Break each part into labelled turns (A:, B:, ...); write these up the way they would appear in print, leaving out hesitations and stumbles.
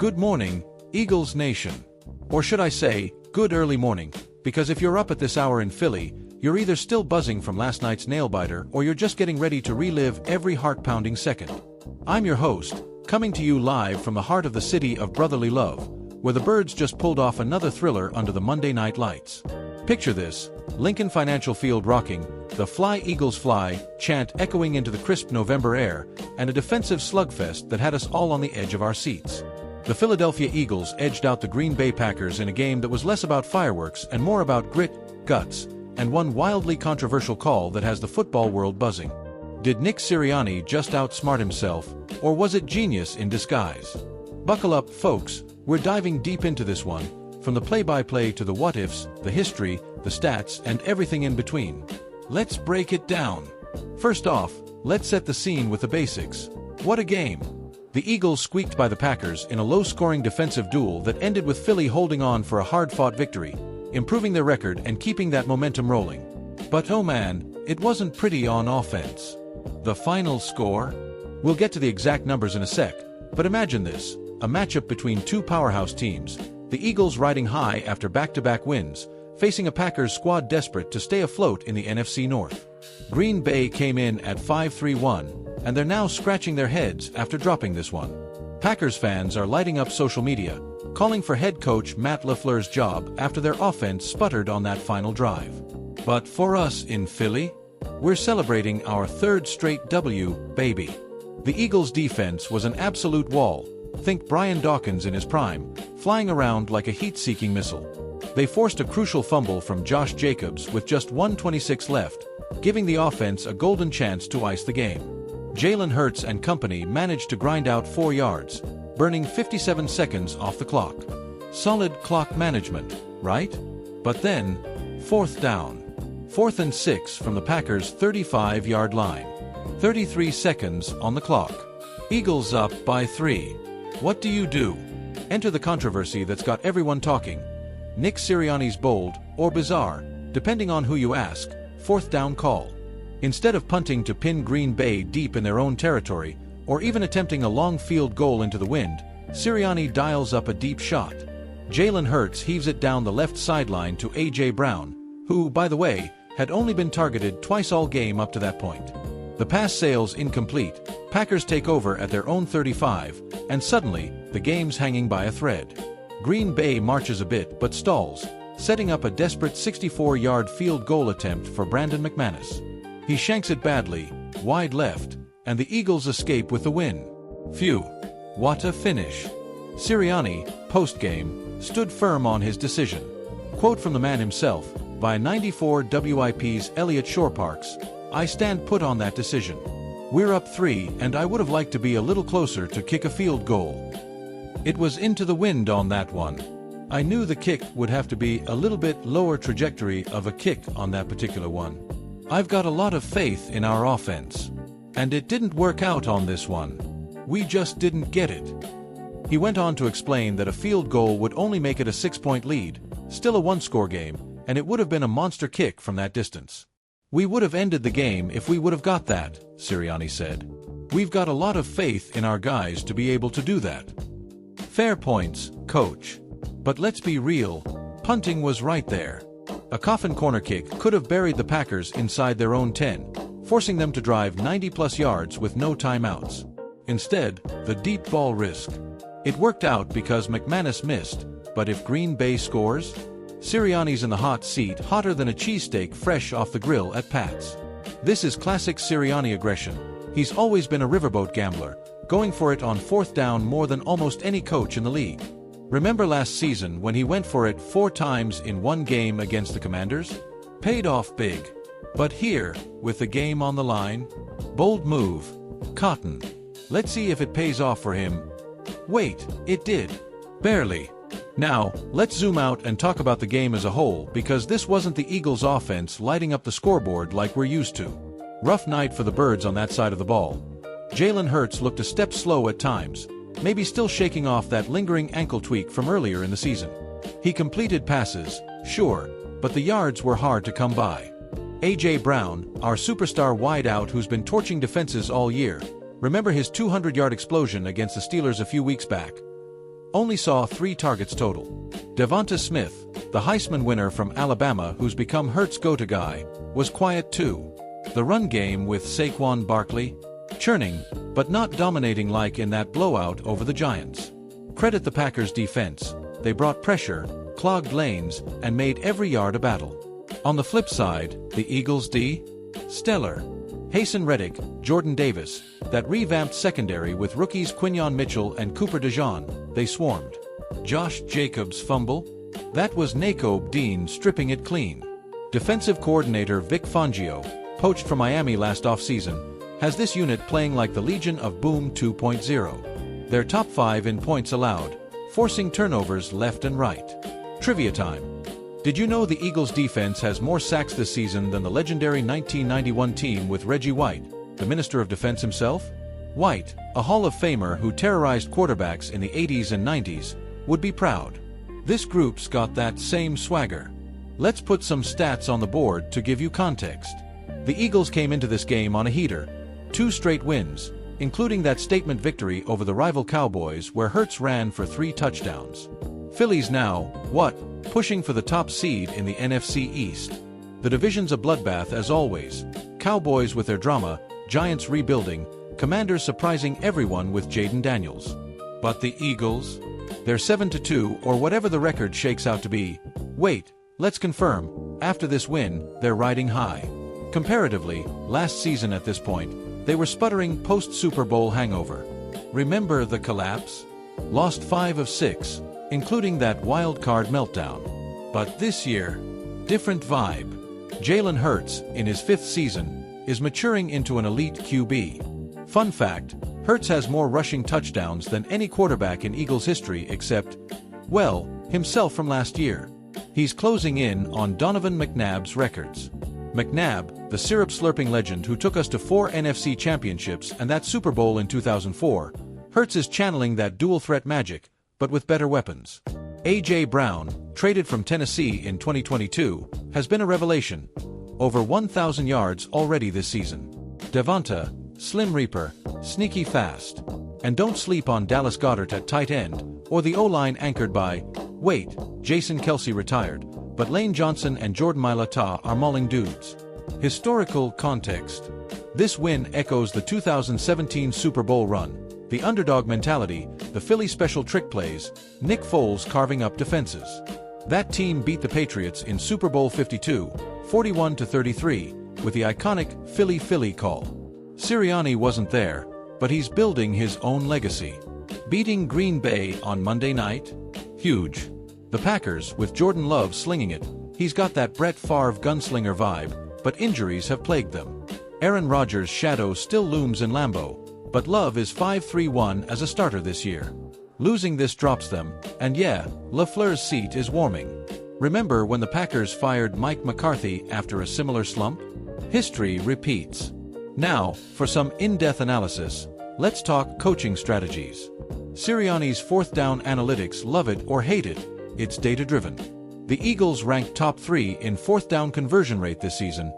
A: Good morning, Eagles Nation. Or should I say, good early morning, because if you're up at this hour in Philly, you're either still buzzing from last night's nail-biter or you're just getting ready to relive every heart-pounding second. I'm your host, coming to you live from the heart of the city of brotherly love, where the Birds just pulled off another thriller under the Monday night lights. Picture this, Lincoln Financial Field rocking, the "Fly Eagles Fly" chant echoing into the crisp November air, and a defensive slugfest that had us all on the edge of our seats. The Philadelphia Eagles edged out the Green Bay Packers in a game that was less about fireworks and more about grit, guts, and one wildly controversial call that has the football world buzzing. Did Nick Sirianni just outsmart himself, or was it genius in disguise? Buckle up, folks, we're diving deep into this one, from the play-by-play to the what-ifs, the history, the stats, and everything in between. Let's break it down. First off, let's set the scene with the basics. What a game! The Eagles squeaked by the Packers in a low-scoring defensive duel that ended with Philly holding on for a hard-fought victory, improving their record and keeping that momentum rolling. But oh man, it wasn't pretty on offense. The final score? We'll get to the exact numbers in a sec, but imagine this, a matchup between two powerhouse teams, the Eagles riding high after back-to-back wins, facing a Packers squad desperate to stay afloat in the NFC North. Green Bay came in at 5-3-1, and they're now scratching their heads after dropping this one. Packers fans are lighting up social media, calling for head coach Matt LaFleur's job after their offense sputtered on that final drive. But for us in Philly, we're celebrating our third straight W, baby. The Eagles' defense was an absolute wall. Think Brian Dawkins in his prime, flying around like a heat-seeking missile. They forced a crucial fumble from Josh Jacobs with just 1:26 left, giving the offense a golden chance to ice the game. Jalen Hurts and company managed to grind out 4 yards, burning 57 seconds off the clock. Solid clock management, right? But then, fourth down. 4th and 6 from the Packers' 35-yard line. 33 seconds on the clock. Eagles up by 3. What do? Enter the controversy that's got everyone talking. Nick Sirianni's bold, or bizarre, depending on who you ask, 4th down call. Instead of punting to pin Green Bay deep in their own territory, or even attempting a long field goal into the wind, Sirianni dials up a deep shot. Jalen Hurts heaves it down the left sideline to A.J. Brown, who, by the way, had only been targeted twice all game up to that point. The pass sails incomplete, Packers take over at their own 35, and suddenly, the game's hanging by a thread. Green Bay marches a bit but stalls, setting up a desperate 64-yard field goal attempt for Brandon McManus. He shanks it badly, wide left, and the Eagles escape with the win. Phew, what a finish. Sirianni, post-game, stood firm on his decision. Quote from the man himself, by 94 WIP's Elliott Shorr-Parks, "I stand put on that decision. We're up 3 and I would have liked to be a little closer to kick a field goal. It was into the wind on that one. I knew the kick would have to be a little bit lower trajectory of a kick on that particular one. I've got a lot of faith in our offense. And it didn't work out on this one. We just didn't get it." He went on to explain that a field goal would only make it a 6-point lead, still a one-score game, and it would have been a monster kick from that distance. "We would have ended the game if we would have got that," Sirianni said. "We've got a lot of faith in our guys to be able to do that." Fair points, coach. But let's be real, punting was right there. A coffin corner kick could have buried the Packers inside their own 10, forcing them to drive 90-plus yards with no timeouts. Instead, the deep ball risk. It worked out because McManus missed, but if Green Bay scores? Sirianni's in the hot seat, hotter than a cheesesteak fresh off the grill at Pat's. This is classic Sirianni aggression. He's always been a riverboat gambler, going for it on 4th down more than almost any coach in the league. Remember last season when he went for it 4 times in one game against the Commanders? Paid off big. But here, with the game on the line, bold move, Cotton. Let's see if it pays off for him. Wait, it did. Barely. Now, let's zoom out and talk about the game as a whole, because this wasn't the Eagles' offense lighting up the scoreboard like we're used to. Rough night for the Birds on that side of the ball. Jalen Hurts looked a step slow at times, maybe still shaking off that lingering ankle tweak from earlier in the season. He completed passes, sure, but the yards were hard to come by. A.J. Brown, our superstar wideout who's been torching defenses all year, remember his 200-yard explosion against the Steelers a few weeks back? only saw 3 targets total. Devonta Smith, the Heisman winner from Alabama who's become Hurts' go-to guy, was quiet too. The run game with Saquon Barkley, churning, but not dominating like in that blowout over the Giants. Credit the Packers' defense. They brought pressure, clogged lanes, and made every yard a battle. On the flip side, the Eagles' D? Stellar. Hasten Reddick, Jordan Davis, that revamped secondary with rookies Quinyon Mitchell and Cooper DeJean, they swarmed. Josh Jacobs' fumble? That was Nakobe Dean stripping it clean. Defensive coordinator Vic Fangio, poached from Miami last offseason, has this unit playing like the Legion of Boom 2.0. They're top 5 in points allowed, forcing turnovers left and right. Trivia time. Did you know the Eagles' defense has more sacks this season than the legendary 1991 team with Reggie White, the Minister of Defense himself? White, a Hall of Famer who terrorized quarterbacks in the 80s and 90s, would be proud. This group's got that same swagger. Let's put some stats on the board to give you context. The Eagles came into this game on a heater. 2 straight wins, including that statement victory over the rival Cowboys where Hurts ran for 3 touchdowns. Philly's now, what? Pushing for the top seed in the NFC East. The division's a bloodbath as always. Cowboys with their drama, Giants rebuilding, Commanders surprising everyone with Jaden Daniels. But the Eagles? They're 7-2 or whatever the record shakes out to be. Wait, let's confirm. After this win, they're riding high. Comparatively, last season at this point, they were sputtering post-Super Bowl hangover. Remember the collapse? Lost 5 of 6, including that wild card meltdown. But this year, different vibe. Jalen Hurts, in his 5th season, is maturing into an elite QB. Fun fact, Hurts has more rushing touchdowns than any quarterback in Eagles history except, well, himself from last year. He's closing in on Donovan McNabb's records. McNabb, the syrup-slurping legend who took us to 4 NFC championships and that Super Bowl in 2004, Hurts is channeling that dual-threat magic, but with better weapons. A.J. Brown, traded from Tennessee in 2022, has been a revelation. Over 1,000 yards already this season. Devonta, Slim Reaper, sneaky fast. And don't sleep on Dallas Goedert at tight end, or the O-line anchored by, wait, Jason Kelce retired, but Lane Johnson and Jordan Mailata are mauling dudes. Historical context. This win echoes the 2017 Super Bowl run, the underdog mentality, the Philly special trick plays, Nick Foles carving up defenses. That team beat the Patriots in Super Bowl 52, 41-33, with the iconic Philly call. Sirianni wasn't there, but he's building his own legacy. Beating Green Bay on Monday night? Huge. The Packers, with Jordan Love slinging it, he's got that Brett Favre gunslinger vibe, but injuries have plagued them. Aaron Rodgers' shadow still looms in Lambeau, but Love is 5-3-1 as a starter this year. Losing this drops them, and yeah, LaFleur's seat is warming. Remember when the Packers fired Mike McCarthy after a similar slump? History repeats. Now, for some in-depth analysis, let's talk coaching strategies. Sirianni's 4th down analytics love it or hate it, it's data-driven. The Eagles ranked top 3 in 4th down conversion rate this season,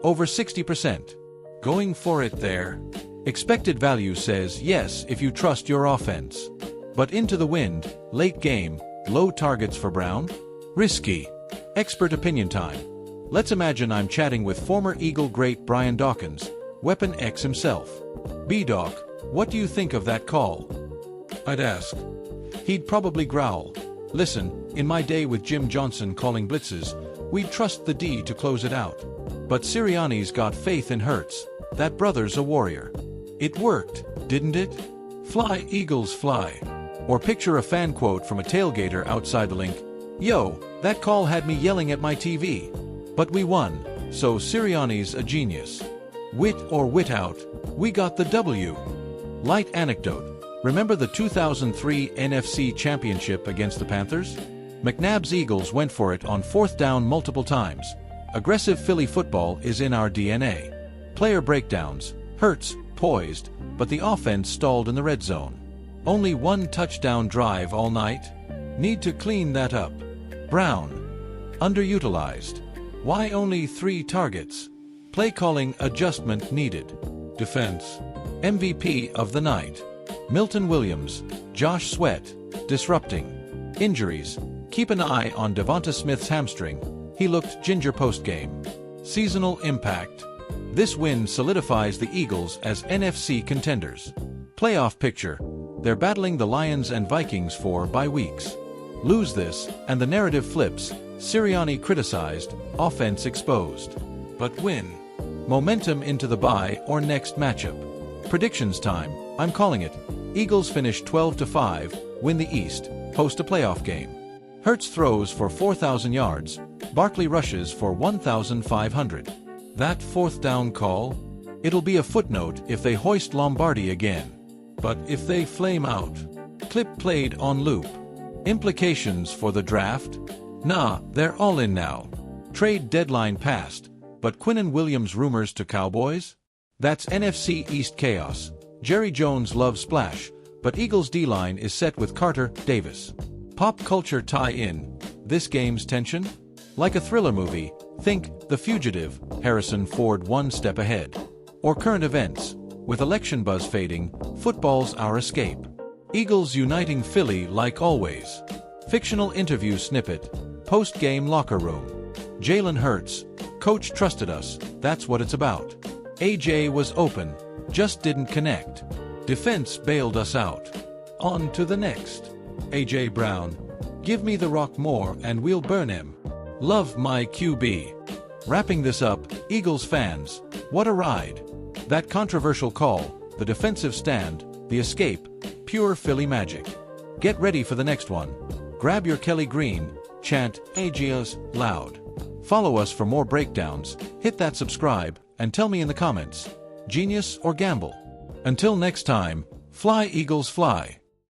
A: over 60%. Going for it there. Expected value says yes if you trust your offense. But into the wind, late game, low targets for Brown? Risky. Expert opinion time. Let's imagine I'm chatting with former Eagle great Brian Dawkins, Weapon X himself. B-Doc, what do you think of that call? I'd ask. He'd probably growl. Listen, in my day with Jim Johnson calling blitzes, we'd trust the D to close it out. But Sirianni's got faith in Hurts. That brother's a warrior. It worked, didn't it? Fly, Eagles, fly. Or picture a fan quote from a tailgater outside the link. Yo, that call had me yelling at my TV. But we won, so Sirianni's a genius. Wit or wit out, we got the W. Light anecdote. Remember the 2003 NFC Championship against the Panthers? McNabb's Eagles went for it on 4th down multiple times. Aggressive Philly football is in our DNA. Player breakdowns, Hurts, poised, but the offense stalled in the red zone. Only 1 touchdown drive all night? Need to clean that up. Brown. Underutilized. Why only 3 targets? Play calling adjustment needed. Defense. MVP of the night. Milton Williams, Josh Sweat, Disrupting. Injuries. Keep an eye on Devonta Smith's hamstring. He looked ginger post-game. Seasonal impact. This win solidifies the Eagles as NFC contenders. Playoff picture. They're battling the Lions and Vikings for bye weeks. Lose this, and the narrative flips. Sirianni criticized, offense exposed. But win. Momentum into the bye or next matchup. Predictions time. I'm calling it. Eagles finish 12-5, win the East, host a playoff game. Hurts throws for 4,000 yards. Barkley rushes for 1,500. That fourth down call? It'll be a footnote if they hoist Lombardi again. But if they flame out. Clip played on loop. Implications for the draft? Nah, they're all in now. Trade deadline passed, but Quinnen Williams rumors to Cowboys? That's NFC East chaos. Jerry Jones loves splash, but Eagles D-line is set with Carter Davis. Pop culture tie-in. This game's tension? Like a thriller movie, think The Fugitive, Harrison Ford one step ahead. Or current events. With election buzz fading, football's our escape. Eagles uniting Philly like always. Fictional interview snippet. Post-game locker room. Jalen Hurts. Coach trusted us, that's what it's about. AJ was open, just didn't connect. Defense bailed us out. On to the next. AJ Brown. Give me the rock more and we'll burn him. Love my QB. Wrapping this up, Eagles fans, what a ride. That controversial call, the defensive stand, the escape, pure Philly magic. Get ready for the next one. Grab your Kelly Green, chant AJ's loud. Follow us for more breakdowns, hit that subscribe, and tell me in the comments, genius or gamble? Until next time, fly Eagles fly.